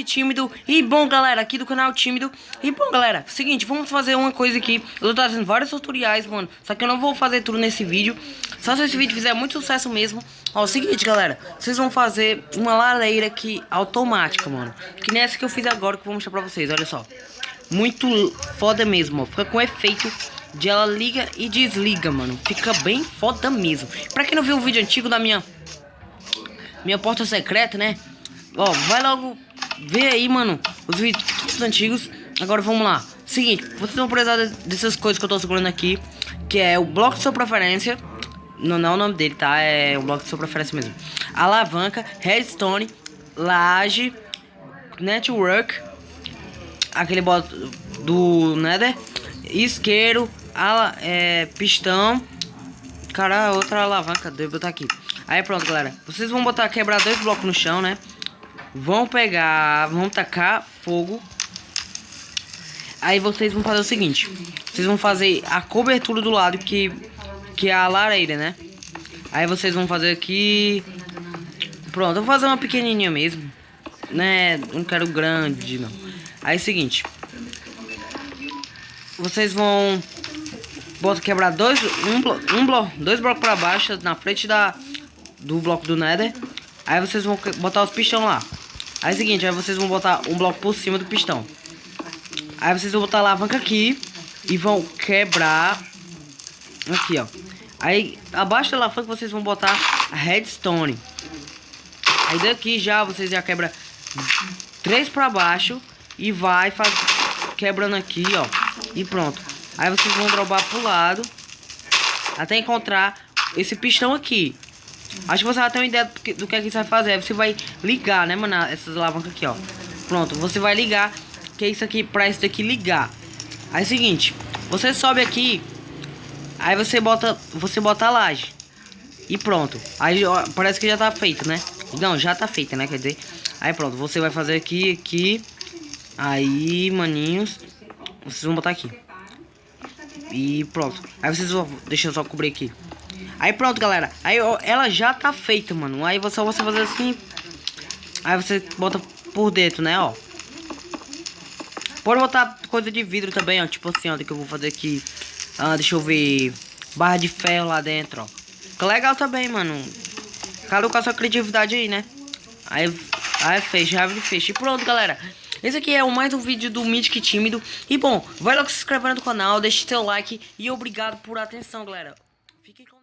Mythic Tímido. E bom, galera, aqui do canal Tímido. E bom, galera, seguinte, vamos fazer uma coisa aqui. Eu tô trazendo vários tutoriais, mano. Só que eu não vou fazer tudo nesse vídeo. Só se esse vídeo fizer muito sucesso mesmo. Ó, o seguinte, galera, vocês vão fazer uma lareira aqui automática, mano. Que nem essa que eu fiz agora, que eu vou mostrar pra vocês, olha só. Muito foda mesmo, ó. Fica com efeito de ela liga e desliga, mano. Fica bem foda mesmo. Pra quem não viu o vídeo antigo da minha porta secreta, né? Ó, vai logo ver aí, mano, os vídeos todos antigos. Agora vamos lá. Seguinte, vocês vão precisar dessas coisas que eu tô segurando aqui, que é o bloco de sua preferência. Não é o nome dele, tá? É o bloco de sua preferência mesmo. Alavanca, redstone, laje, network, aquele bot do Nether, isqueiro, pistão. Cara, outra alavanca, deixa eu botar aqui. Aí pronto, galera. Vocês vão quebrar 2 blocos no chão, né? Vão tacar fogo. Aí vocês vão fazer o seguinte. Vocês vão fazer a cobertura do lado que é a lareira, né? Aí vocês vão fazer aqui. Pronto, eu vou fazer uma pequenininha mesmo, né? Não quero grande, não. Aí é o seguinte. Vocês vão quebrar 2 blocos pra baixo na frente do bloco do Nether. Aí vocês vão botar os pistão lá. Aí é o seguinte, aí vocês vão botar um bloco por cima do pistão. Aí vocês vão botar a alavanca aqui e vão quebrar aqui, ó. Aí abaixo da alavanca vocês vão botar a redstone. Aí daqui vocês já quebram 3 pra baixo e vai quebrando aqui, ó. E pronto. Aí vocês vão dropar pro lado até encontrar esse pistão aqui. Acho que você vai ter uma ideia do que você vai fazer. Aí você vai ligar, né, mano, essas alavancas aqui, ó. Pronto, você vai ligar, que é isso aqui, pra isso daqui ligar. Aí é o seguinte, você sobe aqui, aí você bota a laje. E pronto. Aí ó, parece que já tá feito, né? Não, já tá feita, né, quer dizer. Aí pronto, você vai fazer aqui. Aí, maninhos, vocês vão botar aqui. E pronto. Aí vocês vão... Deixa eu só cobrir aqui. Aí pronto, galera. Aí ó, ela já tá feita, mano. Aí você fazer assim. Aí você bota por dentro, né, ó. Pode botar coisa de vidro também, ó. Tipo assim, ó, que eu vou fazer aqui. Deixa eu ver. Barra de ferro lá dentro, ó. Fica legal também, mano. Cada um com a sua criatividade aí, né? Aí fecha, abre e fecha. E pronto, galera. Esse aqui é mais um vídeo do Mythic Tímido. E bom, vai logo se inscrevendo no canal, deixe seu like. E obrigado por atenção, galera. Fiquem com